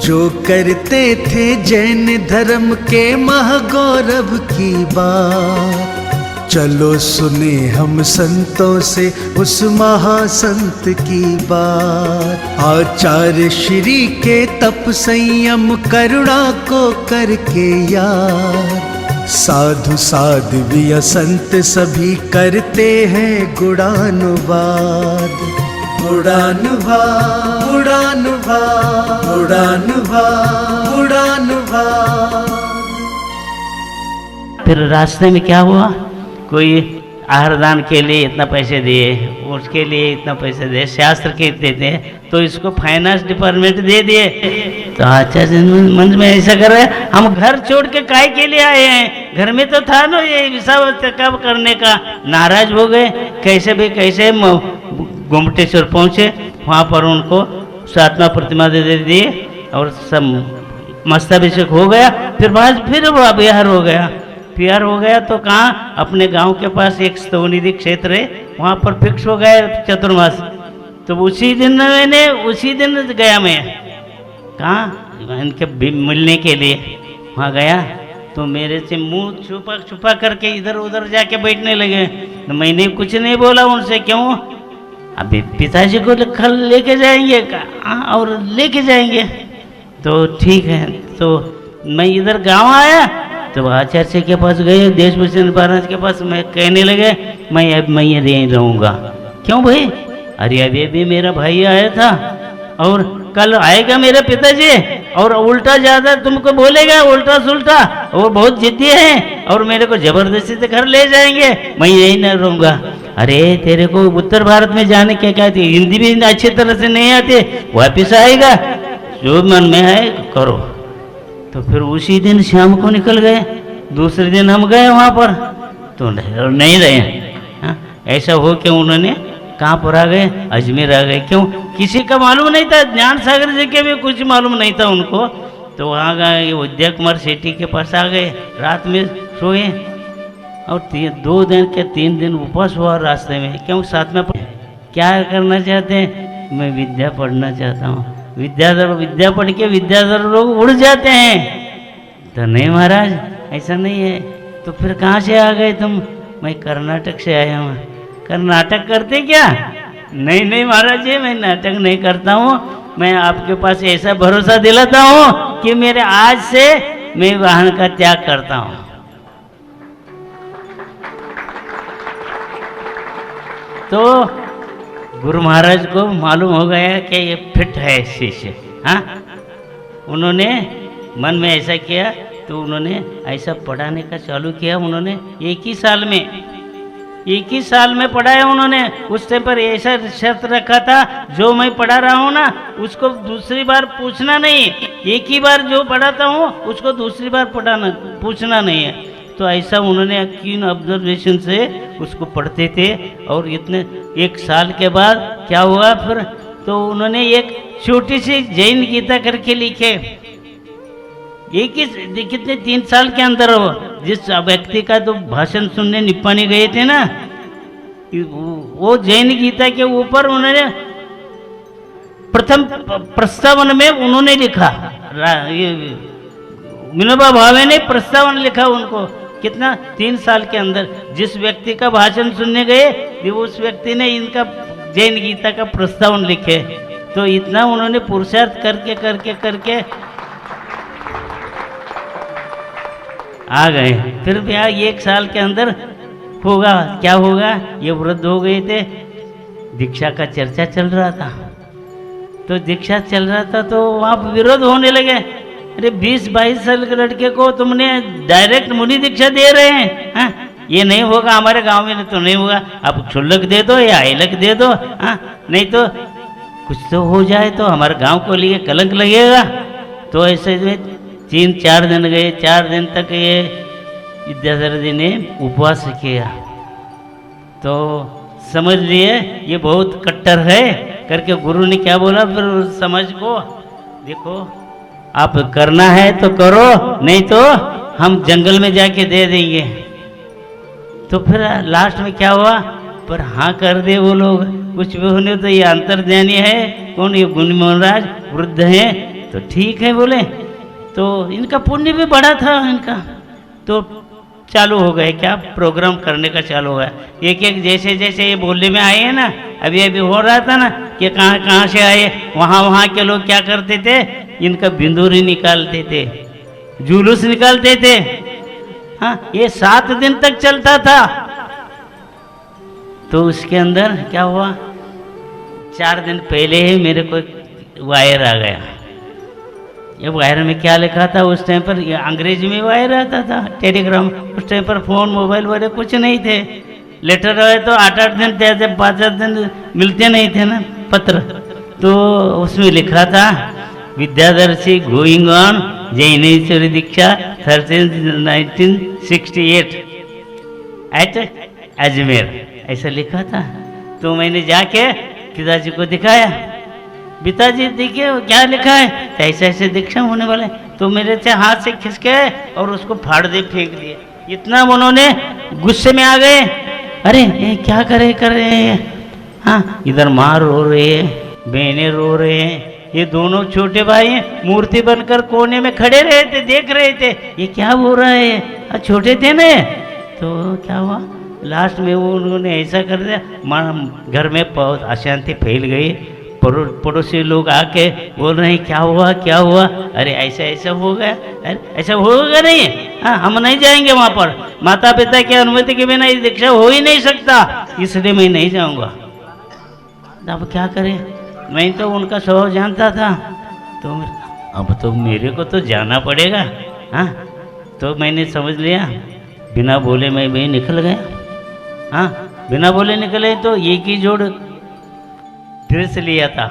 जो करते थे जैन धर्म के महागौरव की बात, चलो सुने हम संतों से उस महासंत की बात। आचार्य श्री के तप संयम करुणा को करके यार, साधु साध्वी संत सभी करते हैं गुणानुवाद। गुणानुवाद गुणानुवाद गुणानुवाद गुणानुवाद। फिर रास्ते में क्या हुआ, कोई आहारदान के लिए इतना पैसे दिए, उसके लिए इतना पैसे दिए, शास्त्र के देते हैं, तो इसको फाइनेंस डिपार्टमेंट दे दिए। तो आचार्य मन में ऐसा कर रहे हैं, हम घर छोड़ के काय के लिए आए हैं, घर में तो था ना ये विसाव कब करने का। नाराज हो गए, कैसे भी कैसे गोमटेश्वर पहुँचे, वहाँ पर उनको सातवां प्रतिमा दे दिए और सब मस्ताभिषेक हो गया। फिर बाद फिर बिहार हो गया। प्यार हो गया तो कहाँ, अपने गांव के पास एक स्तवनिधि क्षेत्र है, वहाँ पर फिक्स हो गया चतुर्मास। तो उसी दिन गया मैं, कहाँ इनके मिलने के लिए वहाँ गया। तो मेरे से मुंह छुपा छुपा करके इधर उधर जाके बैठने लगे। तो मैंने कुछ नहीं बोला उनसे, क्यों, अभी पिताजी को कल लेके जाएंगे और लेके जाएंगे। तो ठीक है, तो मैं इधर गांव आया तो आचार्य के पास गए, देशभूषण महाराज के पास। मैं कहने लगे मैं यहीं रहूँगा। क्यों भाई, अरे अभी मेरा भाई आया था और कल आएगा मेरे पिताजी और उल्टा ज़्यादा तुमको बोलेगा, उल्टा सुल्टा, वो बहुत जिद्दी है और मेरे को जबरदस्ती से घर ले जाएंगे, मैं यहीं न रहूँगा। अरे तेरे को उत्तर भारत में जाने के क्या थी, हिंदी भी अच्छी तरह से नहीं आती, वापिस आएगा, जो मन में है करो। तो फिर उसी दिन शाम को निकल गए। दूसरे दिन हम गए वहाँ पर तो नहीं रहे। हाँ, ऐसा हो कि उन्होंने कहाँ पर आ गए, अजमेर आ गए। क्यों, किसी का मालूम नहीं था, ज्ञान सागर जी के भी कुछ मालूम नहीं था उनको। तो वहाँ गए, उदय कुमार सेठी के पास आ गए, रात में सोए और 2 दिन के 3 दिन उपवास हुआ रास्ते में। क्यों, साथ में क्या करना चाहते हैं, मैं विद्या पढ़ना चाहता हूँ। विद्या पढ़ के विद्याधर लोग उड़ जाते हैं। तो नहीं महाराज, ऐसा नहीं है। तो फिर कहाँ से आ गए तुम, मैं कर्नाटक से आया हूँ। कर्नाटक करते क्या, नहीं महाराज जी, मैं नाटक नहीं करता हूँ। मैं आपके पास ऐसा भरोसा दिलाता हूँ कि मेरे आज से मैं वाहन का त्याग करता हूँ। तो गुरु महाराज को मालूम हो गया कि ये फिट है शिष्य। हाँ, उन्होंने मन में ऐसा किया तो उन्होंने ऐसा पढ़ाने का चालू किया। उन्होंने एक ही साल में पढ़ाया उन्होंने। उस टाइम पर ऐसा शर्त रखा था, जो मैं पढ़ा रहा हूँ ना उसको दूसरी बार पूछना नहीं, एक ही बार जो पढ़ाता हूँ उसको दूसरी बार पूछना नहीं है। तो ऐसा उन्होंने कीन ऑब्जर्वेशन से उसको पढ़ते थे। और इतने 1 साल के बाद क्या हुआ फिर, तो उन्होंने एक छोटी सी जैन गीता करके लिखे। एक ही कितने 3 साल के अंदर हो, जिस व्यक्ति का तो भाषण सुनने निप्पानी गए थे ना, वो जैन गीता के ऊपर उन्होंने प्रथम प्रस्तावन में उन्होंने लिखा, विनोबा भावे ने प्रस्तावन लिखा उनको। कितना, 3 साल के अंदर। जिस व्यक्ति का भाषण सुनने गए उस व्यक्ति ने इनका जैन गीता का प्रस्तावन लिखे। तो इतना उन्होंने पुरुषार्थ करके आ गए। फिर भी 1 साल के अंदर होगा, क्या होगा, ये वृद्ध हो गए थे। दीक्षा का चर्चा चल रहा था, तो दीक्षा चल रहा था तो वहाँ विरोध होने लगे। अरे 20-22 साल के लड़के को तुमने डायरेक्ट मुनि दीक्षा दे रहे हैं, हाँ? ये नहीं होगा, हमारे गांव में तो नहीं होगा, आप क्षुल्लक दे दो या ऐलक दे दो, हाँ? नहीं तो कुछ तो हो जाए तो हमारे गांव को लिए कलंक लगेगा। तो ऐसे में 3-4 दिन गए। 4 दिन तक ये विद्याधर जी ने उपवास किया। तो समझ लिए ये बहुत कट्टर है करके गुरु ने क्या बोला फिर समाज को, देखो आप करना है तो करो, नहीं तो हम जंगल में जाके दे देंगे। तो फिर लास्ट में क्या हुआ, पर हाँ कर दे वो लोग, कुछ भी होने तो ये अंतर्ज्ञानी है, कौन ये गुरु महाराज वृद्ध हैं, तो ठीक है बोले। तो इनका पुण्य भी बड़ा था इनका, तो चालू हो गए क्या प्रोग्राम करने का चालू हो गया। एक एक जैसे जैसे ये बोलने में आए हैं ना, अभी अभी हो रहा था ना कि कहाँ कहाँ से आए, वहाँ वहाँ के लोग क्या करते थे, इनका बिंदुरी निकालते थे, जुलूस निकालते थे। हाँ, ये 7 दिन तक चलता था। तो उसके अंदर क्या हुआ, 4 दिन पहले ही मेरे को वायर आ गया। ये वायर में क्या लिखा था उस टाइम पर, ये अंग्रेजी में वायर आता था, टेलीग्राम। उस टाइम पर फ़ोन मोबाइल वगैरह कुछ नहीं थे। लेटर आए तो 8-8 दिन थे, 5-7 दिन मिलते नहीं थे ना पत्र। तो उसमें लिखा था विद्यादर्शी गोइंग ऑन जैनेश्वरी दीक्षा 1968 एट अजमेर, ऐसा लिखा था। तो मैंने जाके पिताजी को दिखाया, पिताजी देखिए क्या लिखा है, ऐसे ऐसे दीक्षा होने वाले। तो मेरे से हाथ से खिसके और उसको फाड़ दे फेंक दिए। इतना उन्होंने गुस्से में आ गए, अरे ये क्या कर रहे हैं। हाँ, इधर माँ रो रहे हैं, बहनें रो रहे हैं, ये दोनों छोटे भाई मूर्ति बनकर कोने में खड़े रहे थे, देख रहे थे ये क्या हो रहा है। छोटे थे ना, तो क्या हुआ लास्ट में वो उन्होंने ऐसा कर दिया, घर में बहुत अशांति फैल गई। पड़ोसी लोग आके बोल रहे हैं क्या हुआ क्या हुआ, अरे ऐसा ऐसा हो गया, अरे ऐसा होगा नहीं। हाँ, हम नहीं जाएंगे वहाँ पर, माता पिता की अनुमति के बिना ये दीक्षा हो ही नहीं सकता, इसलिए मैं नहीं जाऊँगा। अब क्या करें, मैं तो उनका स्वभाव जानता था, तो अब तो मेरे को तो जाना पड़ेगा। हाँ, तो मैंने समझ लिया, बिना बोले मैं भी निकल गया। हाँ, बिना बोले निकले। तो एक ही जोड़ ड्रेस लिया था।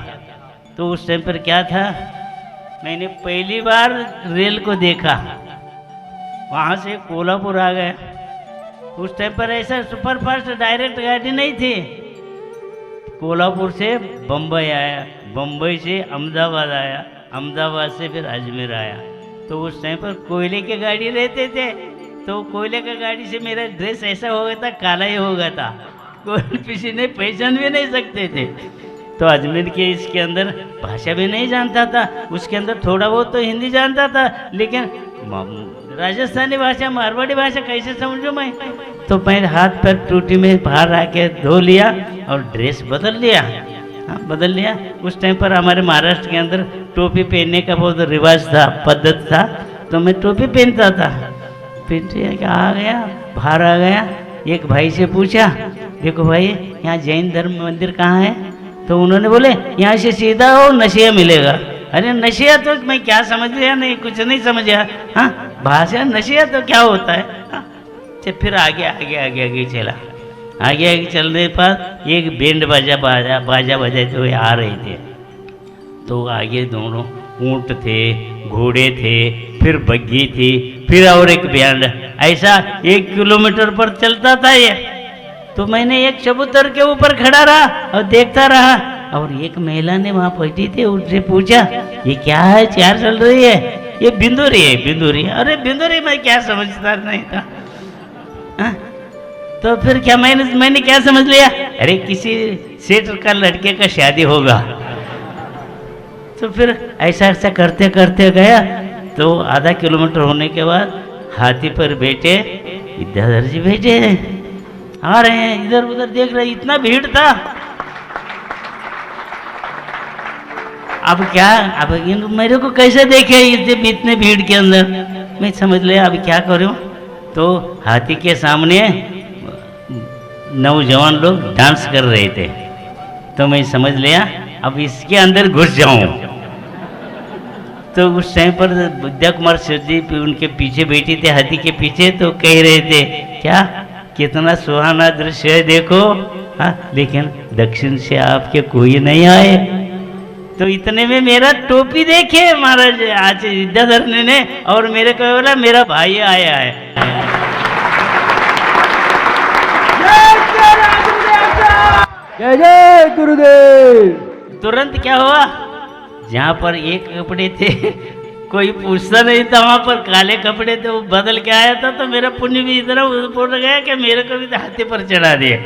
तो उस टाइम पर क्या था, मैंने पहली बार रेल को देखा, वहाँ से कोल्हापुर आ गया। उस टाइम पर ऐसा सुपरफास्ट डायरेक्ट गाड़ी नहीं थी। कोल्हापुर से बम्बई आया, बम्बई से अहमदाबाद आया, अहमदाबाद से फिर अजमेर आया। तो उस टाइम पर कोयले के गाड़ी रहते थे, तो कोयले का गाड़ी से मेरा ड्रेस ऐसा हो गया था, काला ही हो गया था, कोई किसी ने पहचान भी नहीं सकते थे। तो अजमेर के इसके अंदर भाषा भी नहीं जानता था, उसके अंदर थोड़ा बहुत तो हिंदी जानता था, लेकिन राजस्थानी भाषा मारवाड़ी भाषा कैसे समझूं मैं। तो मैं हाथ पैर टूटी में बाहर आके धो लिया और ड्रेस बदल लिया। हाँ, बदल लिया। उस टाइम पर हमारे महाराष्ट्र के अंदर टोपी पहनने का बहुत रिवाज था, पद्धत था, तो मैं टोपी पहनता था। पहन आ गया, बाहर आ गया, एक भाई से पूछा, देखो भाई यहाँ जैन धर्म मंदिर कहाँ है। तो उन्होंने बोले यहाँ से सीधा हो, नशिया मिलेगा। अरे नशिया तो मैं क्या समझ लिया, नहीं कुछ नहीं समझा। हाँ, भाषा नशिया तो क्या होता है। हाँ, तो फिर आगे आगे आगे आगे चला, आगे आगे चलने पर एक बैंड बाजा बजाते हुए आ रहे थे। तो आगे दोनों ऊँट थे, घोड़े थे, फिर बग्गी थी, फिर और एक बैंड, ऐसा 1 किलोमीटर पर चलता था ये। तो मैंने एक चबूतर के ऊपर खड़ा रहा और देखता रहा, और एक महिला ने वहाँ बैठी थी, उससे पूछा ये क्या है, क्या चल रही है। ये बिंदुरी है, बिंदुरी। अरे बिंदुरी मैं क्या समझता नहीं था। हाँ? तो फिर क्या मैंने क्या समझ लिया, अरे किसी सेठ का लड़के का शादी होगा। तो फिर ऐसा ऐसा करते करते गया। तो आधा किलोमीटर होने के बाद हाथी पर बैठे विद्याधर जी बैठे आ रहे हैं, इधर उधर देख रहे, इतना भीड़ था। अब क्या, अब मेरे को कैसे देखे इतने भीड़ के अंदर, मैं समझ लिया अब क्या करूं। तो हाथी के सामने नौजवान लोग डांस कर रहे थे, तो मैं समझ लिया अब इसके अंदर घुस जाऊं। तो उस टाइम पर विद्या कुमार सेठ जी उनके पीछे बैठी थे, हाथी के पीछे, तो कह रहे थे क्या कितना सुहाना दृश्य है देखो। हाँ, लेकिन दक्षिण से आपके कोई नहीं आए। तो इतने में मेरा टोपी देखे महाराज आज विद्याधर ने, और मेरे को बोला मेरा भाई आया है। जय जय गुरुदेव। तुरंत क्या हुआ, जहाँ पर एक कपड़े थे कोई पूछता नहीं था, वहाँ पर काले कपड़े थे, वो बदल के आया था। तो मेरा पुण्य भी इतना ऊपर गया कि मेरे को भी हाथी पर चढ़ा दिया।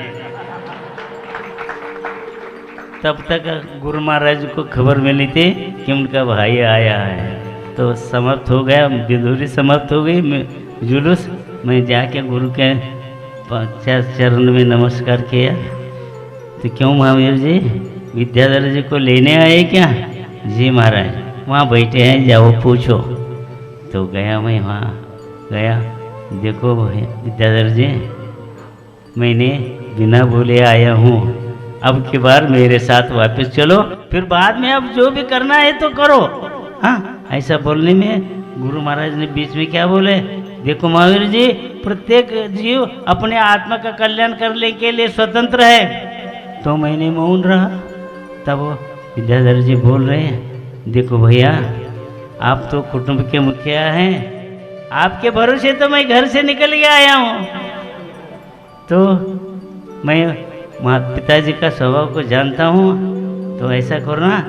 तब तक गुरु महाराज को खबर मिली थी कि उनका भाई आया है। तो समाप्त हो गया, विधूरी समाप्त हो गई, जुलूस। मैं जाके गुरु के चरण में नमस्कार किया। तो क्यों महावीर जी, विद्याधर जी को लेने आए क्या? जी महाराज, वहाँ बैठे हैं, जाओ पूछो। तो गया, मैं वहाँ गया। देखो विद्याधर जी, मैंने बिना बोले आया हूँ, अब की बार मेरे साथ वापस चलो, फिर बाद में अब जो भी करना है तो करो। हाँ, ऐसा बोलने में गुरु महाराज ने बीच में क्या बोले, देखो महावीर जी, प्रत्येक जीव अपने आत्मा का कल्याण करने के लिए स्वतंत्र है। तो मैंने मौन रहा। तब विद्याधर जी बोल रहे हैं, देखो भैया, आप तो कुटुंब के मुखिया हैं, आपके भरोसे तो मैं घर से निकल के आया हूँ। तो मैं पिताजी का स्वभाव को जानता हूँ, तो ऐसा करना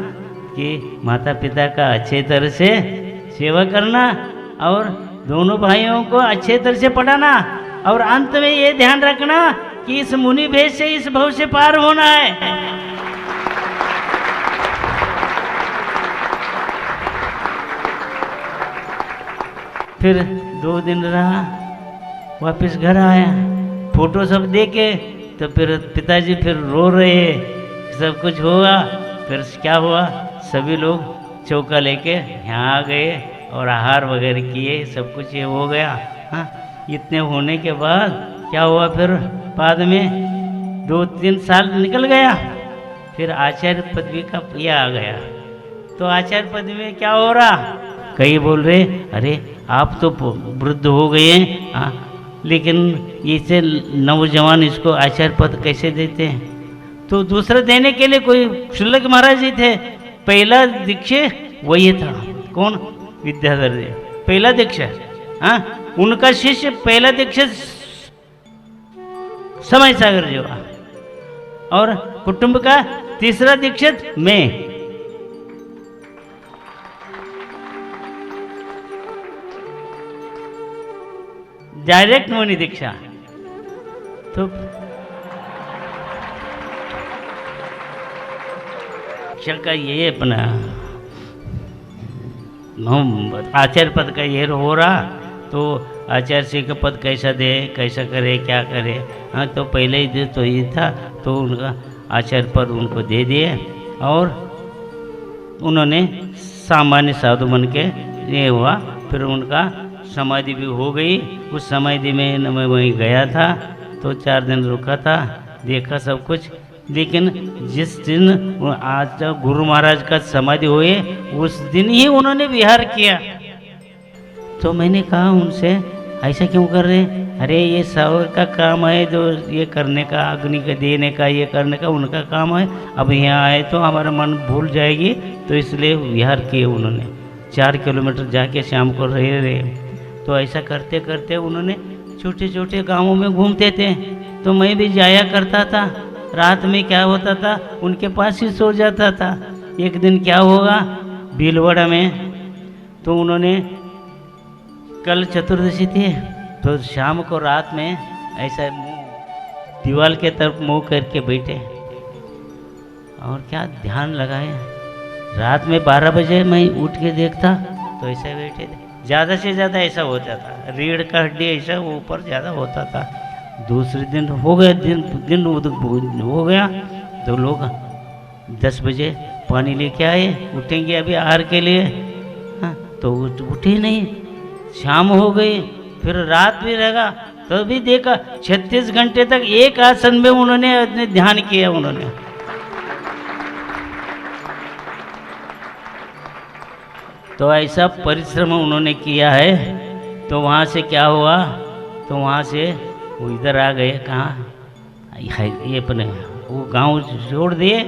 कि माता पिता का अच्छे तरह से सेवा करना और दोनों भाइयों को अच्छे तरह से पढ़ाना, और अंत में ये ध्यान रखना कि इस मुनि भेष से इस भव से पार होना है। फिर 2 दिन रहा, वापस घर आया, फोटो सब देखे। तो फिर पिताजी फिर रो रहे, सब कुछ हुआ। फिर क्या हुआ, सभी लोग चौका लेके यहाँ आ गए और आहार वगैरह किए, सब कुछ ये हो गया। हाँ, इतने होने के बाद क्या हुआ, फिर बाद में 2-3 साल निकल गया। फिर आचार्य पदवी का ये आ गया। तो आचार्य पदवी में क्या हो रहा, कई बोल रहे, अरे आप तो वृद्ध हो गए हैं, हाँ, लेकिन इसे नौजवान इसको आचार्य पद कैसे देते हैं? तो दूसरा देने के लिए कोई शुल्लक महाराज जी थे, पहला दीक्षित वही था। कौन? विद्याधर जी पहला दीक्षित। हाँ, उनका शिष्य पहला दीक्षित समय सागर जी हुआ, और कुटुंब का तीसरा दीक्षित मैं। डायरेक्ट मुनि दीक्षा। तो का ये अपना आचार्य पद का ये हो रहा। तो आचार्य श्री का पद कैसा दे, कैसा करे, क्या करे? हाँ, तो पहले ही तो ये था, तो उनका आचार्य पद उनको दे दिए, और उन्होंने सामान्य साधु बन के ये हुआ। फिर उनका समाधि भी हो गई। उस समाधि में मैं वहीं गया था, तो 4 दिन रुका था, देखा सब कुछ। लेकिन जिस दिन आज गुरु महाराज का समाधि हुए, उस दिन ही उन्होंने विहार किया। तो मैंने कहा उनसे, ऐसा क्यों कर रहे हैं? अरे ये सावर का काम है, जो ये करने का, अग्नि का देने का, ये करने का उनका काम है। अब यहाँ आए तो हमारा मन भूल जाएगी, तो इसलिए विहार किए उन्होंने। 4 किलोमीटर जाके शाम को रहे। तो ऐसा करते करते उन्होंने छोटे छोटे गांवों में घूमते थे। तो मैं भी जाया करता था। रात में क्या होता था, उनके पास ही सो जाता था। एक दिन क्या होगा, भीलवाड़ा में, तो उन्होंने कल चतुर्दशी थी, तो शाम को रात में ऐसा दीवार के तरफ मुँह करके बैठे और क्या ध्यान लगाए। रात में 12 बजे मैं उठ के देखता तो ऐसा बैठे थे। ज़्यादा से ज़्यादा ऐसा होता था, रीढ़ का हड्डी ऐसा ऊपर ज़्यादा होता था। दूसरे दिन हो गया, दिन हो गया, तो लोग 10 बजे पानी लेके आए, उठेंगे अभी आहार के लिए। हाँ, तो उठे नहीं। शाम हो गई, फिर रात भी रहेगा, तो भी देखा 36 घंटे तक एक आसन में उन्होंने ध्यान किया। उन्होंने तो ऐसा परिश्रम उन्होंने किया है। तो वहाँ से क्या हुआ, तो वहाँ से वो इधर आ गए। कहाँ? ये अपने वो गांव छोड़ दिए,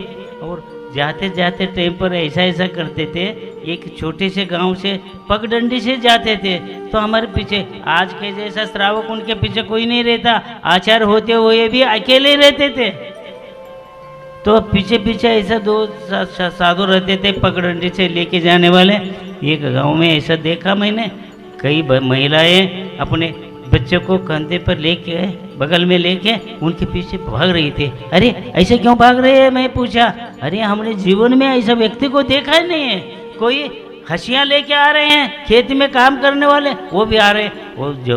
और जाते जाते टाइम पर ऐसा ऐसा करते थे। एक छोटे से गांव से पगडंडी से जाते थे, तो हमारे पीछे आज के जैसा श्रावक उनके पीछे कोई नहीं रहता। आचार्य होते हुए भी अकेले रहते थे। तो पीछे पीछे ऐसा 2 साधु रहते थे पगडंडी से लेके जाने वाले। एक गांव में ऐसा देखा मैंने, कई महिलाएं अपने बच्चे को कंधे पर लेके बगल में लेके उनके पीछे भाग रही थी। अरे ऐसे क्यों भाग रहे हैं, मैं पूछा। अरे हमने जीवन में ऐसा व्यक्ति को देखा ही नहीं है। कोई हंसियाँ लेके आ रहे हैं, खेती में काम करने वाले वो भी आ रहे। वो जो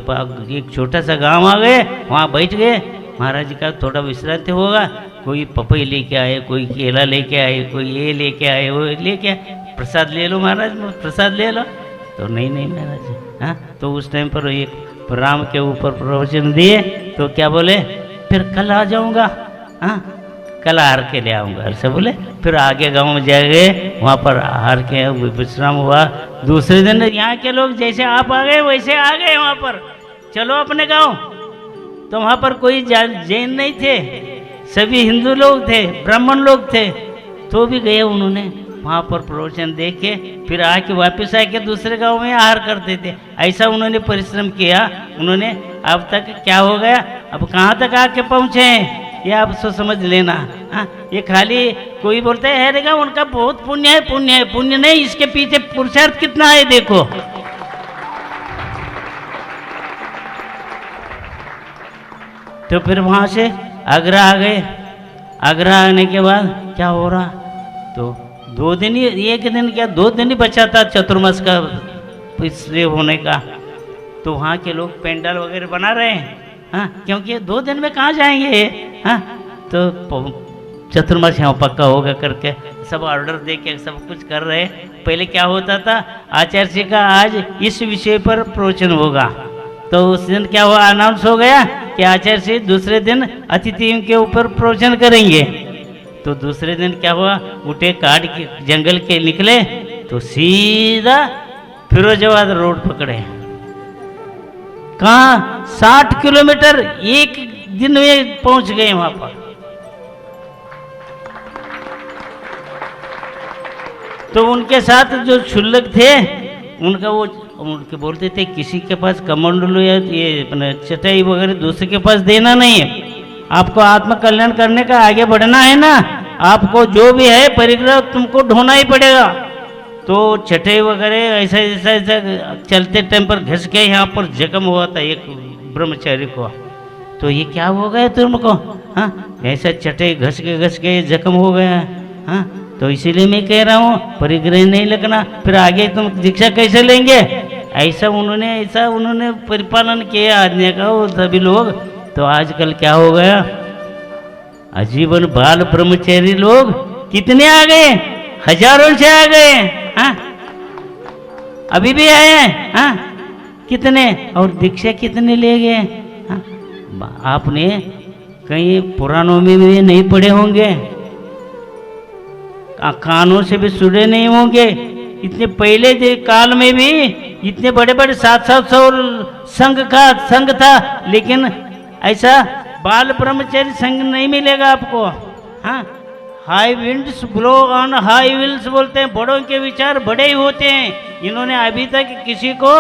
एक छोटा सा गांव आ गए, वहाँ बैठ गए। महाराज जी का थोड़ा विश्रांति होगा, कोई पपई लेके आए, कोई केला लेके आए, कोई ये लेके आए, वो लेके आए। प्रसाद ले लो महाराज, प्रसाद ले लो। तो नहीं महाराज। हाँ, तो उस टाइम पर एक राम के ऊपर प्रवचन दिए, तो क्या बोले, फिर कल आ जाऊँगा। हाँ, कल हार के ले आऊँगा, ऐसे बोले। फिर आगे गांव में जा गए, वहाँ पर हार के विश्राम हुआ। दूसरे दिन यहाँ के लोग जैसे आप आ गए वैसे आ गए वहाँ पर, चलो अपने गांव। तो वहाँ पर कोई जैन नहीं थे, सभी हिंदू लोग थे, ब्राह्मण लोग थे। तो भी गए उन्होंने वहाँ पर प्रवचन दे के, फिर आके वापस आके दूसरे गांव में आहार करते थे। ऐसा उन्होंने परिश्रम किया। उन्होंने अब तक क्या हो गया, अब कहाँ तक आके पहुँचे हैं, ये आप सो समझ लेना। हाँ, ये खाली कोई बोलता है अरे उनका बहुत पुण्य है, पुण्य है। पुण्य नहीं, इसके पीछे पुरुषार्थ कितना है देखो। तो फिर वहाँ से आगरा आ गए। आगरा आने के बाद क्या हो रहा, तो 2 दिन ही, एक दिन क्या 2 दिन ही बचा था चतुर्मास का इसलिए होने का। तो वहाँ के लोग पेंडाल वगैरह बना रहे हैं। हाँ, क्योंकि 2 दिन में कहाँ जाएंगे। हाँ, तो चतुर्मास यहाँ पक्का होगा करके सब ऑर्डर दे के सब कुछ कर रहे। पहले क्या होता था, आचार्य जी का आज इस विषय पर प्रवचन होगा। तो उस दिन क्या हुआ, अनाउंस हो गया कि आचार्य जी दूसरे दिन अतिथि के ऊपर प्रवचन करेंगे। तो दूसरे दिन क्या हुआ, उठे काट के जंगल के निकले, तो सीधा फिरोजाबाद रोड पकड़े। कहाँ, 60 किलोमीटर एक दिन में पहुंच गए वहां पर। तो उनके साथ जो क्षुल्लक थे, उनके बोलते थे किसी के पास कमंडलू या ये चटाई वगैरह दूसरे के पास देना नहीं है। आपको आत्म कल्याण करने का आगे बढ़ना है ना, आपको जो भी है परिग्रह तुमको ढोना ही पड़ेगा। तो चटाई वगैरह ऐसा ऐसा ऐसा चलते टाइम पर घिस के यहाँ पर जख्म हुआ था एक ब्रह्मचारी को। तो ये क्या हो गया तुमको, हाँ, ऐसा चटाई घस के जख्म हो गया। हाँ, तो इसीलिए मैं कह रहा हूँ परिग्रह नहीं लगना, फिर आगे तुम दीक्षा कैसे लेंगे। ऐसा उन्होंने परिपालन किया आज्ञा का वो सभी लोग। तो आजकल क्या हो गया, आजीवन बाल ब्रह्मचारी लोग कितने आ गए, हजारों से आ गए। हाँ, अभी भी आए हैं। हाँ, कितने, और दीक्षा कितने ले गए। हाँ, आपने कहीं पुराणों में भी नहीं पढ़े होंगे, कानों से भी सुने नहीं होंगे। इतने पहले काल में भी इतने बड़े बड़े 700 संघ था, लेकिन ऐसा बाल ब्रह्मचारी संघ नहीं मिलेगा आपको। हाँ, high winds blow on high hills बोलते हैं, बड़ों के विचार बड़े ही होते हैं। इन्होंने अभी तक किसी को,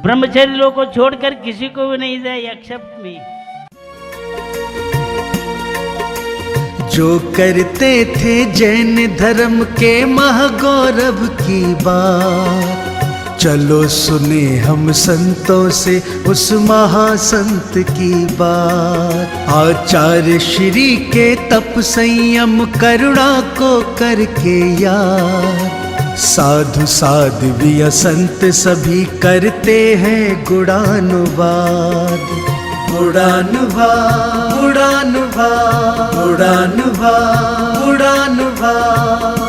ब्रह्मचारी लोगों को छोड़कर किसी को भी नहीं दिया एक्सेप्ट मी। जो करते थे जैन धर्म के महागौरव की बात, चलो सुने हम संतों से उस महासंत की बात। आचार्य श्री के तप संयम करुणा को करके याद, साधु साध्वी संत सभी करते हैं गुणानुवाद। गुणानुवाद, गुणानुवाद, गुणानुवाद, गुणानुवाद।